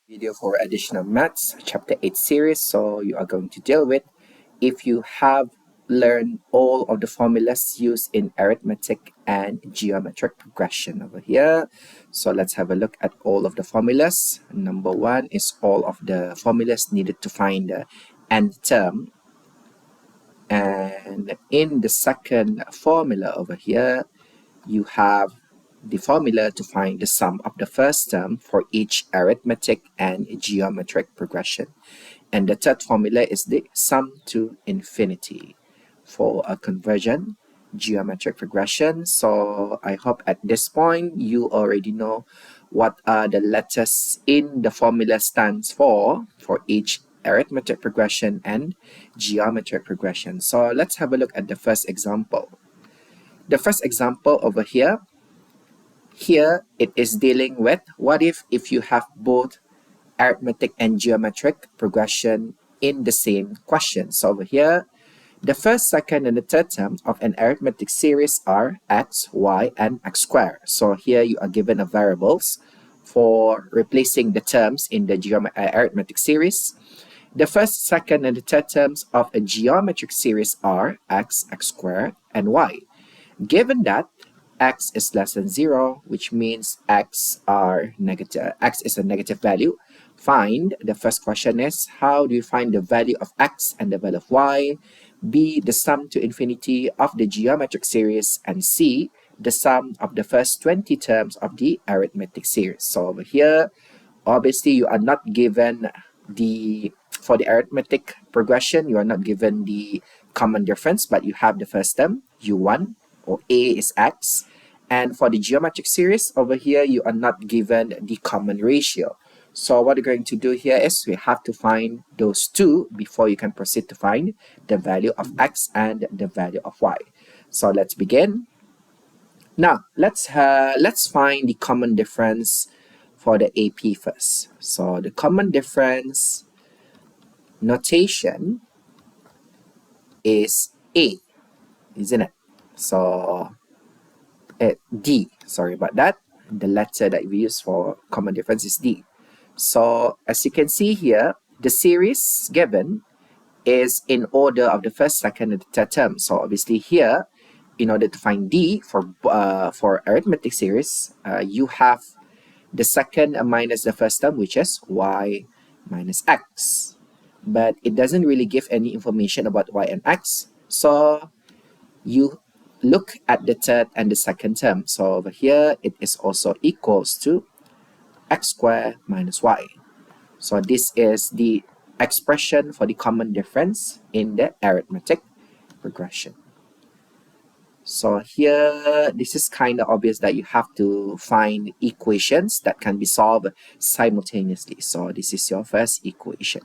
Video for additional maths chapter 8 series. So you are going to deal with if you have learned all of the formulas used in arithmetic and geometric progression over here. So let's have a look at all of the formulas. Number one is all of the formulas needed to find the nth term. And in the second formula over here, you have the formula to find the sum of the first term for each arithmetic and geometric progression. And the third formula is the sum to infinity for a conversion geometric progression. So I hope at this point you already know what are the letters in the formula stands for each arithmetic progression and geometric progression. So let's have a look at the first example. The first example over here, it is dealing with what if you have both arithmetic and geometric progression in the same question. So over here, the first, second, and the third term of an arithmetic series are x, y, and x squared. So here you are given a variables for replacing the terms in the arithmetic series. The first, second, and the third terms of a geometric series are x, x squared, and y. Given that x is less than 0, which means x is a negative value, find, the first question is, how do you find the value of x and the value of y? B, the sum to infinity of the geometric series, and C, the sum of the first 20 terms of the arithmetic series. So over here, obviously you are not given for the arithmetic progression, you are not given the common difference, but you have the first term, u1, or A is x. And for the geometric series, over here, you are not given the common ratio. So what we're going to do here is we have to find those two before you can proceed to find the value of x and the value of y. So let's begin. Now, let's find the common difference for the AP first. So the common difference notation is A, isn't it? So D, sorry about that. The letter that we use for common difference is D. So as you can see here, the series given is in order of the first, second, and the third term. So obviously here, in order to find D for arithmetic series, you have the second minus the first term, which is y minus x. But it doesn't really give any information about y and x. So you look at the third and the second term. So over here, it is also equals to x squared minus y. So this is the expression for the common difference in the arithmetic progression. So here, this is kind of obvious that you have to find equations that can be solved simultaneously. So this is your first equation.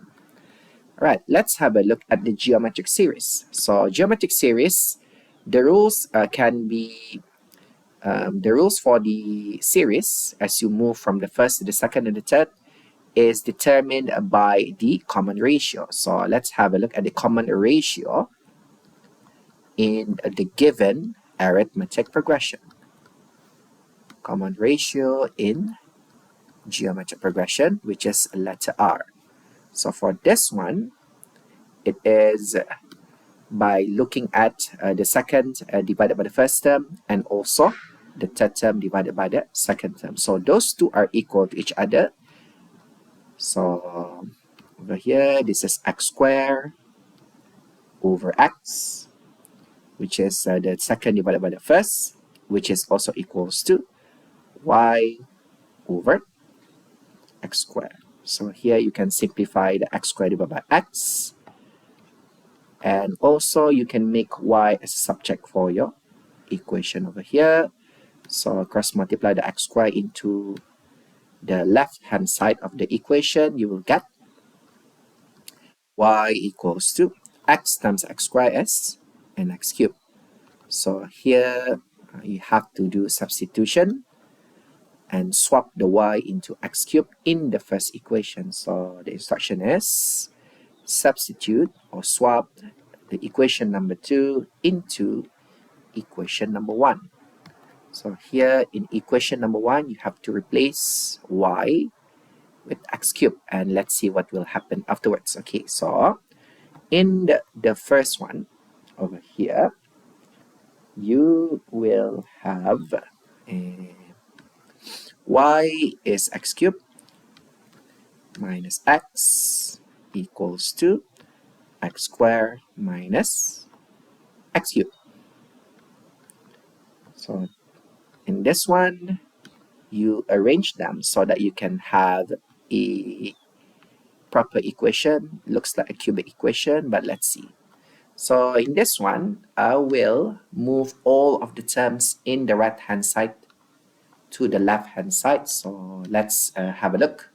All right, let's have a look at the geometric series. So geometric series, the rules can be the rules for the series as you move from the first to the second and the third is determined by the common ratio. So let's have a look at the common ratio in the given arithmetic progression. Common ratio in geometric progression, which is letter R. So for this one, it is by looking at the second divided by the first term and also the third term divided by the second term. So those two are equal to each other. So over here, this is x squared over x, which is the second divided by the first, which is also equals to y over x squared. So here you can simplify the x squared divided by x. And also you can make y as a subject for your equation over here. So cross multiply the x squared into the left hand side of the equation. You will get y equals to x times x squared is an x cubed. So here you have to do substitution and swap the y into x cubed in the first equation. So the instruction is substitute or swap the equation number 2 into equation number 1. So here in equation number 1, you have to replace y with x cubed, and let's see what will happen afterwards. Okay, so in the first one over here, you will have y is x cubed minus x equals to x squared minus x cubed. So in this one, you arrange them so that you can have a proper equation. Looks like a cubic equation, but let's see. So in this one, I will move all of the terms in the right hand side to the left hand side. So let's have a look.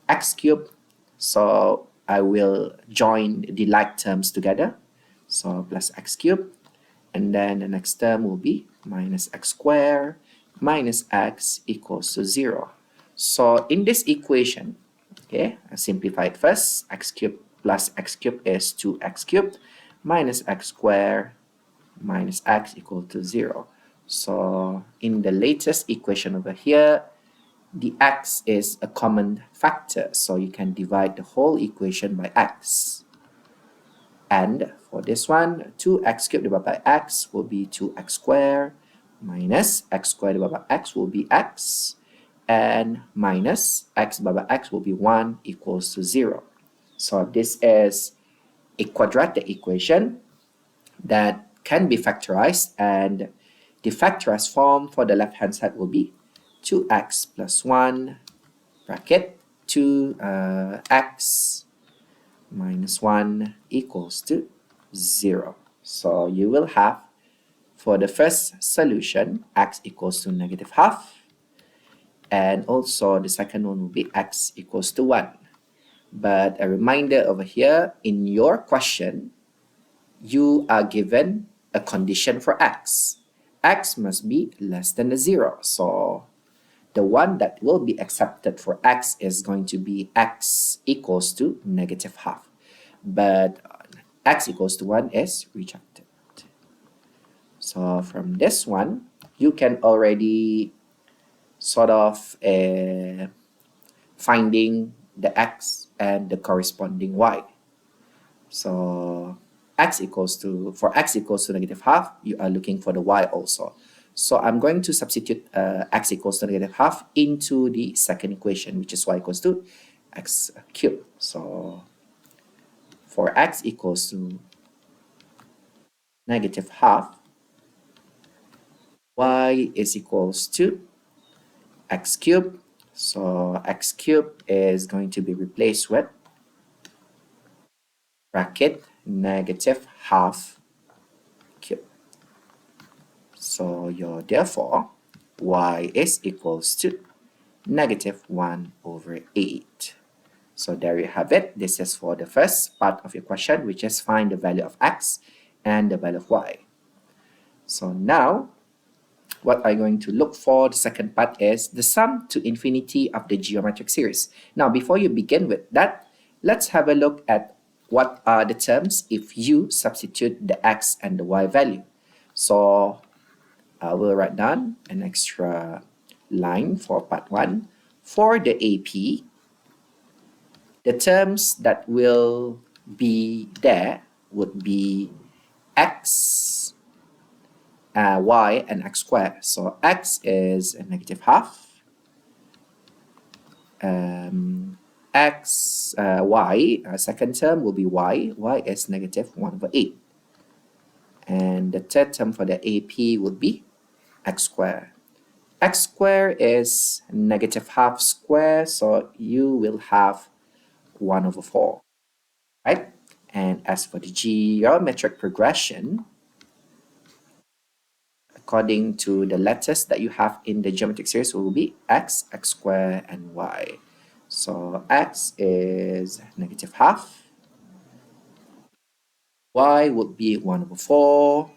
X cubed. So I will join the like terms together. So plus x cubed. And then the next term will be minus x squared minus x equals to 0. So in this equation, okay, I simplify it first. X cubed plus x cubed is 2x cubed minus x squared minus x equal to 0. So in the latest equation over here, the x is a common factor, so you can divide the whole equation by x. And for this one, 2x cubed divided by x will be 2x squared minus x squared divided by x will be x, and minus x divided by x will be 1 equals to 0. So this is a quadratic equation that can be factorized, and the factorized form for the left hand side will be 2x plus 1 bracket 2x minus 1 equals to 0. So you will have, for the first solution, x equals to negative half, and also the second one will be x equals to 1. But a reminder over here, in your question, you are given a condition for x. X must be less than 0. So the one that will be accepted for x is going to be x equals to negative half. But x equals to 1 is rejected. So from this one, you can already sort of finding the x and the corresponding y. So for x equals to negative half, you are looking for the y also. So I'm going to substitute x equals to negative half into the second equation, which is y equals to x cubed. So for x equals to negative half, y is equals to x cubed. So x cubed is going to be replaced with bracket negative half cubed. So therefore, y is equals to negative 1 over 8. So there you have it. This is for the first part of your question, which is find the value of x and the value of y. So now, what I'm going to look for, the second part, is the sum to infinity of the geometric series. Now, before you begin with that, let's have a look at what are the terms if you substitute the x and the y value. So I will write down an extra line for part 1. For the AP, the terms that will be there would be x, y, and x squared. So x is a negative half, y, second term will be y is negative 1 over 8. And the third term for the AP would be x squared. X squared is negative half square, so you will have 1 over 4, right? And as for the geometric progression, according to the letters that you have in the geometric series, will be x, x squared, and y. So x is negative half, y would be 1 over 4,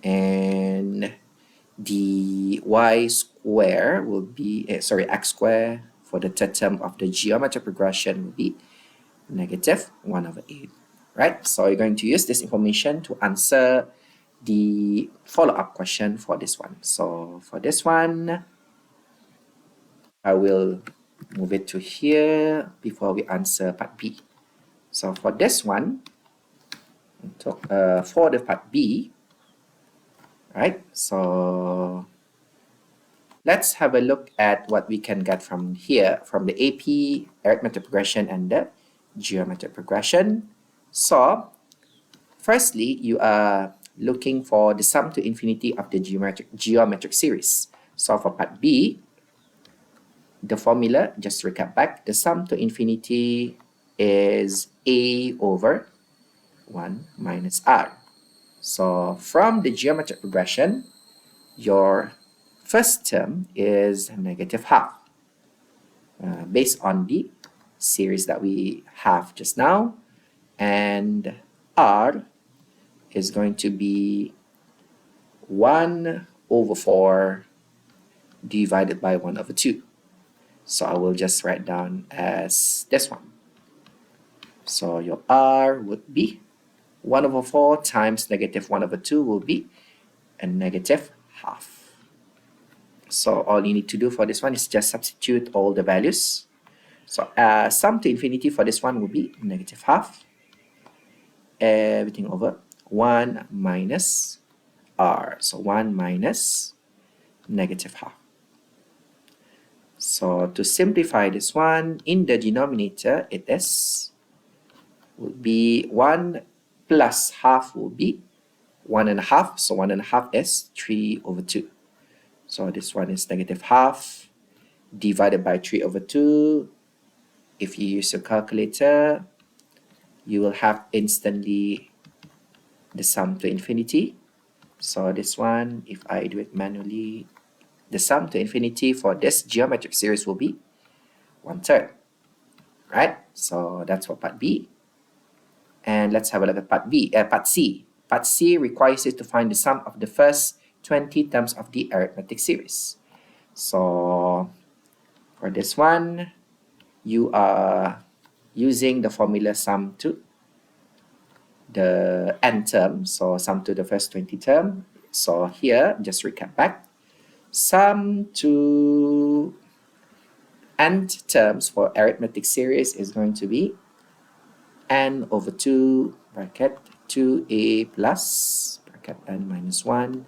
and the y square will be, x square for the third term of the geometric progression will be negative 1 over 8, right? So you're going to use this information to answer the follow-up question for this one. So for this one, I will move it to here before we answer part B. So for this one, for the part B, right? So let's have a look at what we can get from here, from the AP arithmetic progression and the geometric progression. So firstly, you are looking for the sum to infinity of the geometric series. So for part B, the formula, just recap back, the sum to infinity is a over 1 minus r. So from the geometric progression, your first term is negative half, based on the series that we have just now, and r is going to be 1 over 4 divided by 1 over 2. So I will just write down as this one. So your r would be 1 over 4 times negative 1 over 2 will be a negative half. So all you need to do for this one is just substitute all the values. So sum to infinity for this one will be negative half. Everything over 1 minus r. So 1 minus negative half. So to simplify this one, in the denominator, it would be 1 plus half will be 1.5. So 1.5 is 3 over 2. So this one is negative half divided by 3 over 2. If you use your calculator, you will have instantly the sum to infinity. So this one, if I do it manually, the sum to infinity for this geometric series will be 1/3. Right? So that's for part B. And let's have a look at part C. Part C requires you to find the sum of the first 20 terms of the arithmetic series. So for this one, you are using the formula sum to the n term, so sum to the first 20 term. So here, just recap back. Sum to nth terms for arithmetic series is going to be n over 2 bracket 2a plus bracket n minus 1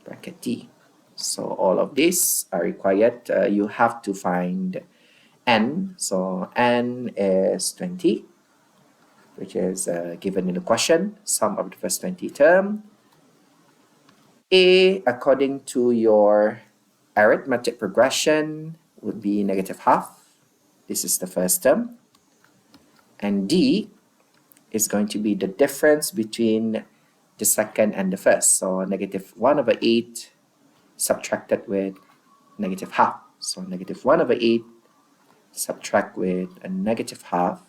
bracket t. So all of these are required. You have to find n. So n is 20, which is given in the question, sum of the first 20 term. A, according to your arithmetic progression, would be negative half. This is the first term. And D is going to be the difference between the second and the first. So negative 1 over 8 subtracted with negative half. So negative 1 over 8 subtract with a negative half.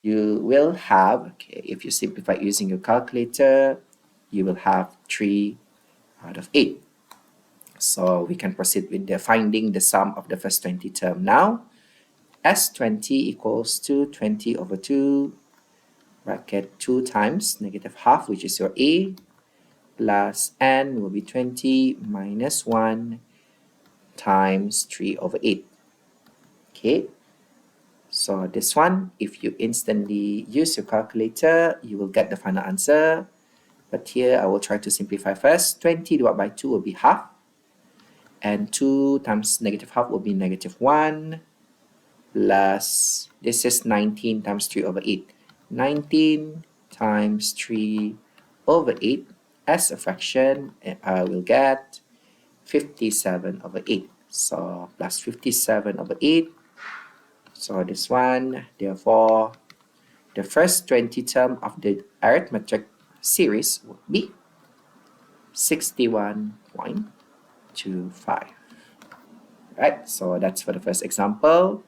You will have, okay, if you simplify using your calculator, you will have 3 out of 8. So we can proceed with the finding the sum of the first 20 term now. S20 equals to 20 over 2 bracket 2 times negative half, which is your A, plus n will be 20 minus 1 times 3 over 8. Okay, so this one, if you instantly use your calculator, you will get the final answer. But here I will try to simplify first. 20 divided by 2 will be half. And 2 times negative half will be negative 1. Plus, this is 19 times 3 over 8. 19 times 3 over 8 as a fraction, and I will get 57 over 8. So plus 57 over 8. So this one, therefore, the first 20 term of the arithmetic series would be 61.25. Right, so that's for the first example.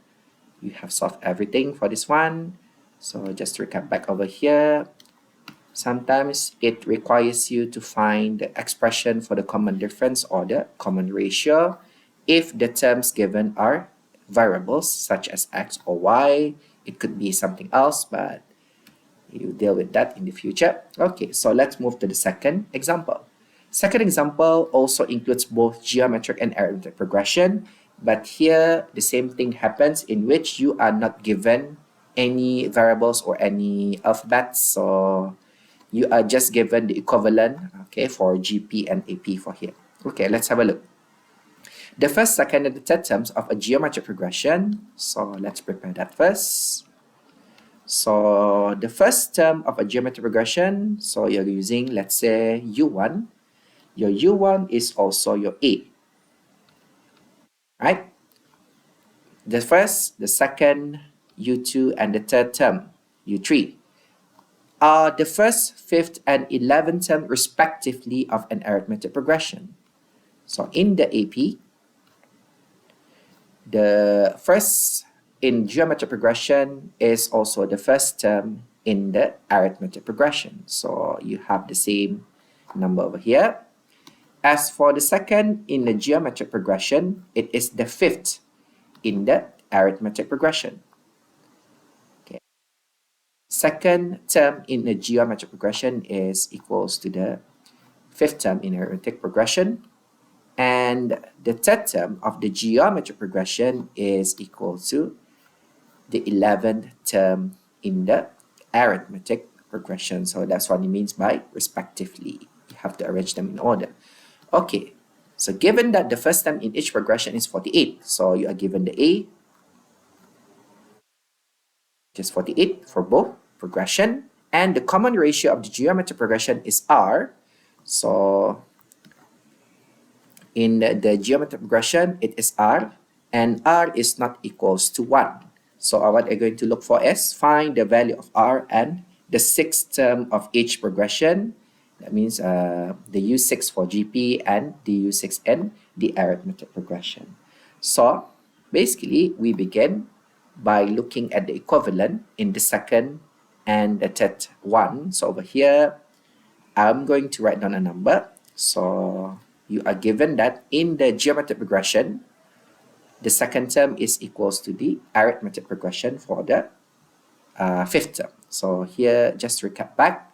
You have solved everything for this one. So just to recap back over here, sometimes it requires you to find the expression for the common difference or the common ratio if the terms given are variables such as x or y. It could be something else, but you deal with that in the future. Okay, so let's move to the second example. Second example also includes both geometric and arithmetic progression. But here, the same thing happens in which you are not given any variables or any alphabets. So you are just given the equivalent, okay, for GP and AP for here. Okay, let's have a look. The first, second, and the third terms of a geometric progression. So let's prepare that first. So the first term of a geometric progression, so you're using, let's say, U1. Your U1 is also your A, right? The first, the second, U2, and the third term, U3, are the first, fifth, and 11th term respectively of an arithmetic progression. So in the AP, the first in geometric progression is also the first term in the arithmetic progression. So you have the same number over here. As for the second in the geometric progression, it is the fifth in the arithmetic progression. Okay. Second term in the geometric progression is equals to the fifth term in arithmetic progression. And the third term of the geometric progression is equal to the 11th term in the arithmetic progression. So that's what it means by respectively. You have to arrange them in order. Okay, so given that the first term in each progression is 48, so you are given the A, just 48 for both progression, and the common ratio of the geometric progression is R. So in the geometric progression, it is R, and R is not equals to 1. So what I'm going to look for is find the value of R and the sixth term of each progression. That means the U6 for GP and the U6 in the arithmetic progression. So basically, we begin by looking at the equivalent in the second and the third one. So over here, I'm going to write down a number. So you are given that in the geometric progression, the second term is equals to the arithmetic progression for the fifth term. So here, just recap back,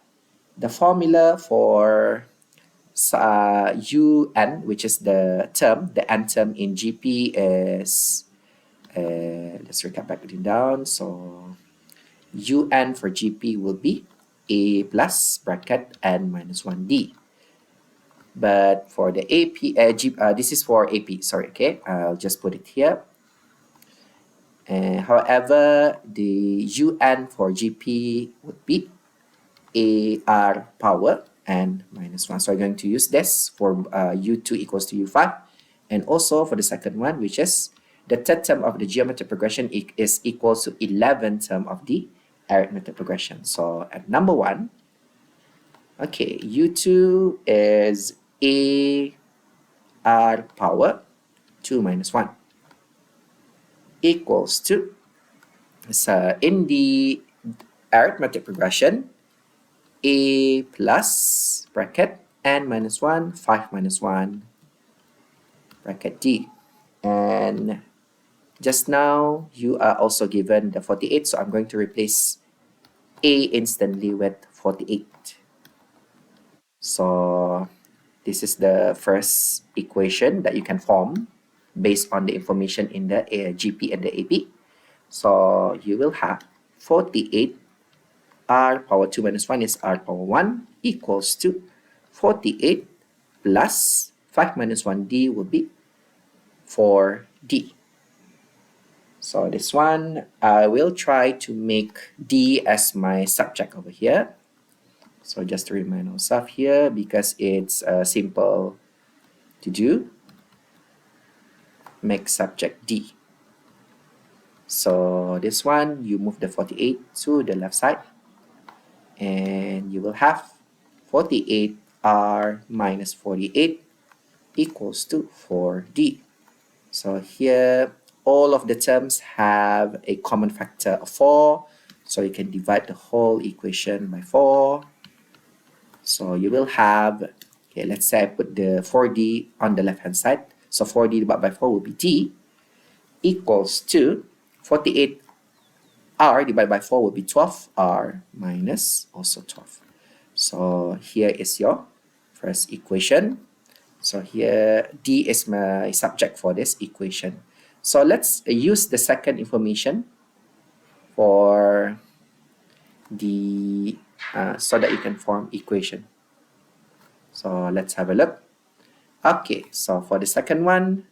the formula for UN, which is the term, the n term in GP is, let's recap back it down. So UN for GP will be A plus bracket n minus 1D. But for the AP, this is for AP, sorry, okay? I'll just put it here. However, the UN for GP would be AR power n minus 1. So I'm going to use this for U2 equals to U5. And also for the second one, which is the third term of the geometric progression is equals to 11th term of the arithmetic progression. So at number 1, okay, U2 is AR power 2 minus 1 equals to, so in the arithmetic progression, A plus bracket n minus 1, 5 minus 1 bracket D. And just now, you are also given the 48, so I'm going to replace A instantly with 48. So this is the first equation that you can form based on the information in the GP and the AP. So you will have 48 R power 2 minus 1 is R power 1 equals to 48 plus 5 minus 1D will be 4D. So this one, I will try to make D as my subject over here. So just to remind ourselves here, because it's simple to do, make subject D. So this one, you move the 48 to the left side, and you will have 48R minus 48 equals to 4D. So here, all of the terms have a common factor of 4. So you can divide the whole equation by 4. So you will have, okay, let's say I put the 4D on the left-hand side. So 4D divided by 4 will be D equals to 48R divided by 4 will be 12R minus also 12. So here is your first equation. So here, D is my subject for this equation. So let's use the second information for the so that you can form equation. So let's have a look. Okay, so for the second one,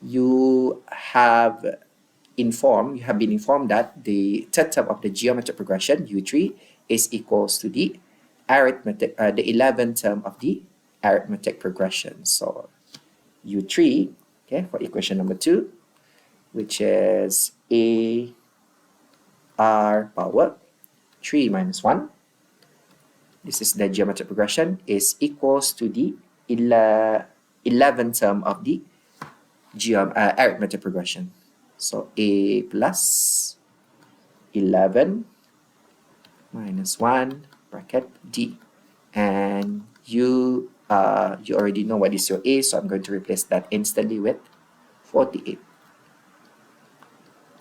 you have been informed that the third term of the geometric progression U3 is equals to the the 11th term of the arithmetic progression. So U3, okay, for equation number 2, which is a r power 3 minus 1. This is the geometric progression, is equals to the 11th term of the arithmetic progression. So a plus 11 minus 1 bracket d. And you already know what is your a, so I'm going to replace that instantly with 48.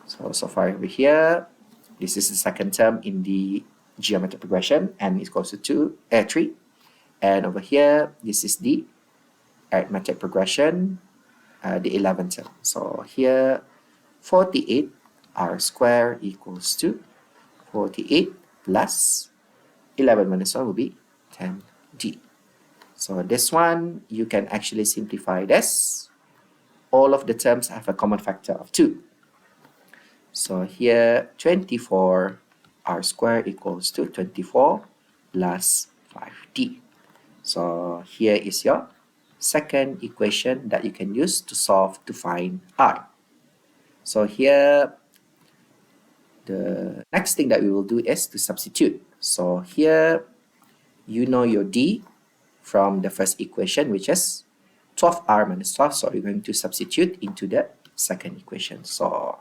So far over here, this is the second term in the geometric progression, and it's equals to 3. And over here, this is the arithmetic progression, the 11th term. So here, 48 r squared equals to 48 plus 11 minus 1 will be 10d. So this one, you can actually simplify this. All of the terms have a common factor of 2. So here, 24 r squared equals to 24 plus 5d. So here is your second equation that you can use to solve to find r. So here, the next thing that we will do is to substitute. So here, you know your d from the first equation, which is 12r minus 12. So we're going to substitute into the second equation. So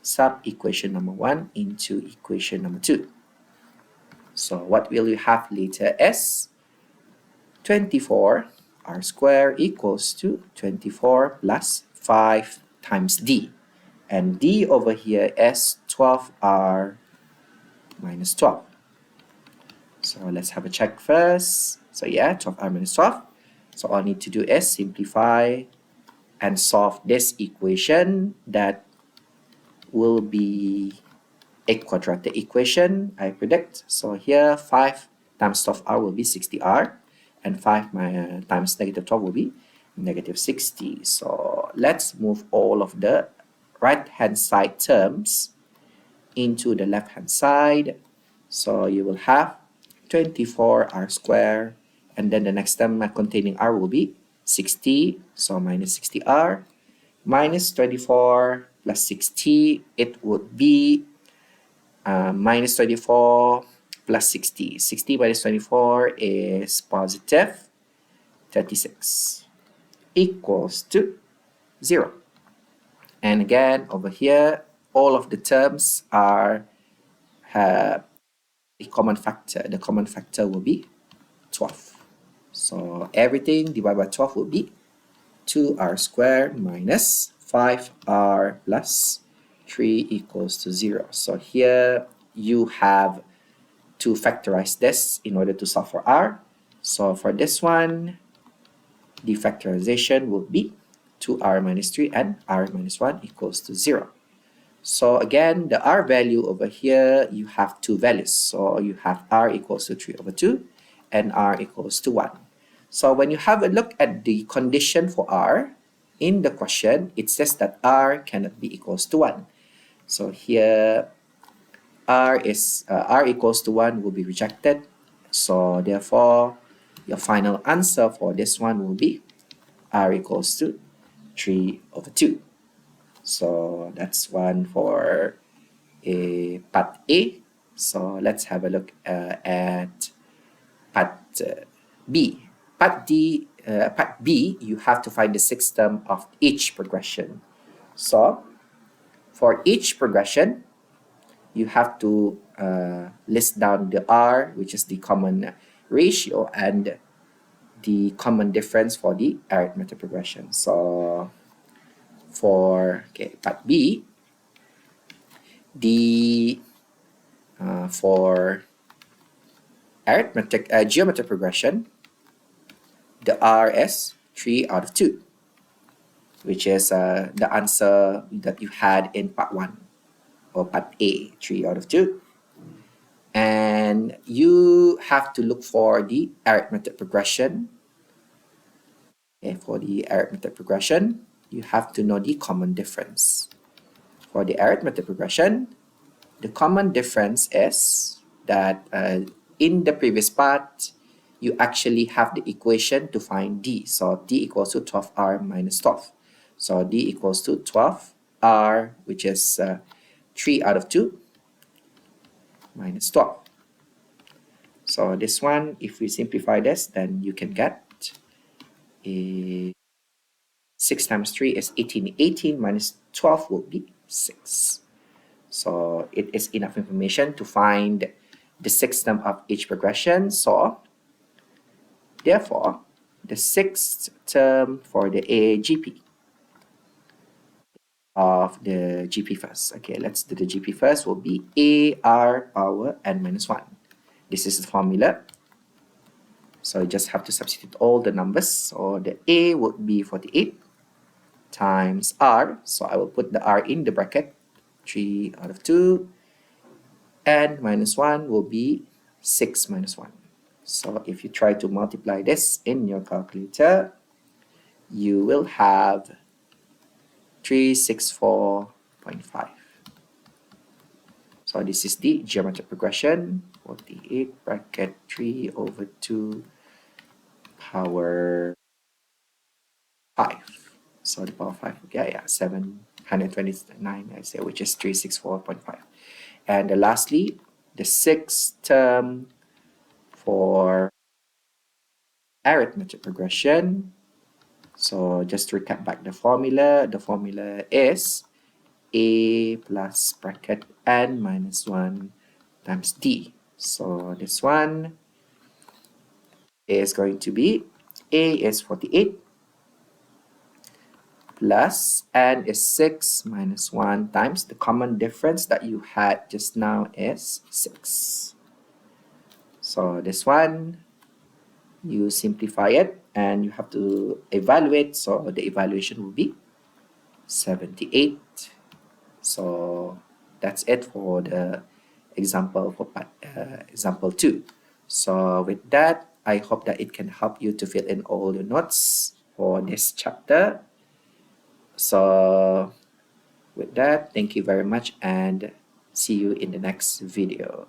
sub equation number 1 into equation number 2. So what will you have later is 24 r squared equals to 24 plus 5 times d. And d over here is 12r minus 12. So let's have a check first. So yeah, 12r minus 12. So all I need to do is simplify and solve this equation that will be a quadratic equation, I predict. So here, 5 times 12r will be 60r, and 5 times negative 12 will be negative 60. So let's move all of the right-hand side terms into the left-hand side. So you will have 24r squared, and then the next term containing r will be 60, so minus 60r, minus 24 plus 60, it would be minus 24 plus 60. 60 minus 24 is positive 36, equals to 0. And again, over here, all of the terms are have a common factor. The common factor will be 12. So everything divided by 12 will be 2r squared minus 5r plus 3 equals to 0. So here you have to factorize this in order to solve for r. So for this one, the factorization will be 2r minus 3 and r minus 1 equals to 0. So again, the r value over here, you have two values. So you have r equals to 3 over 2 and r equals to 1. So when you have a look at the condition for r in the question, it says that r cannot be equals to 1. So here, r equals to 1 will be rejected. So therefore, your final answer for this one will be r equals to 3 over 2. So that's one for part A. So let's have a look at part B. Part B, you have to find the sixth term of each progression. So for each progression, you have to list down the R, which is the common ratio, and the common difference for the arithmetic progression. So for part B, the for arithmetic geometric progression, the R is 3 out of 2. which is the answer that you had in part 1 or part A, 3 out of 2. And you have to look for the arithmetic progression. Okay, for the arithmetic progression, you have to know the common difference. For the arithmetic progression, the common difference is that in the previous part, you actually have the equation to find d. So d equals to 12r minus 12. So d equals to 12r, which is 3 out of 2 minus 12. So this one, if we simplify this, then you can get a 6 times 3 is 18. 18 minus 12 will be 6. So it is enough information to find the sixth term of each progression. So therefore, the sixth term for the AGP of the GP first. Okay, let's do the GP first. Will be AR power n minus 1. This is the formula. So you just have to substitute all the numbers. So the A would be 48 times R. So I will put the R in the bracket. 3 out of 2. And minus 1 will be 6 minus 1. So if you try to multiply this in your calculator, you will have 364.5. So this is the geometric progression. 48 bracket 3 over 2 power 5. So the power 5, 729, I say, which is 364.5. And lastly, the sixth term for arithmetic progression. So just to recap back the formula is a plus bracket n minus 1 times d. So this one is going to be a is 48 plus n is 6 minus 1 times the common difference that you had just now is 6. So this one, you simplify it and you have to evaluate. So the evaluation will be 78. So that's it for the example for example 2. So with that, I hope that it can help you to fill in all the notes for this chapter. So with that, thank you very much and see you in the next video.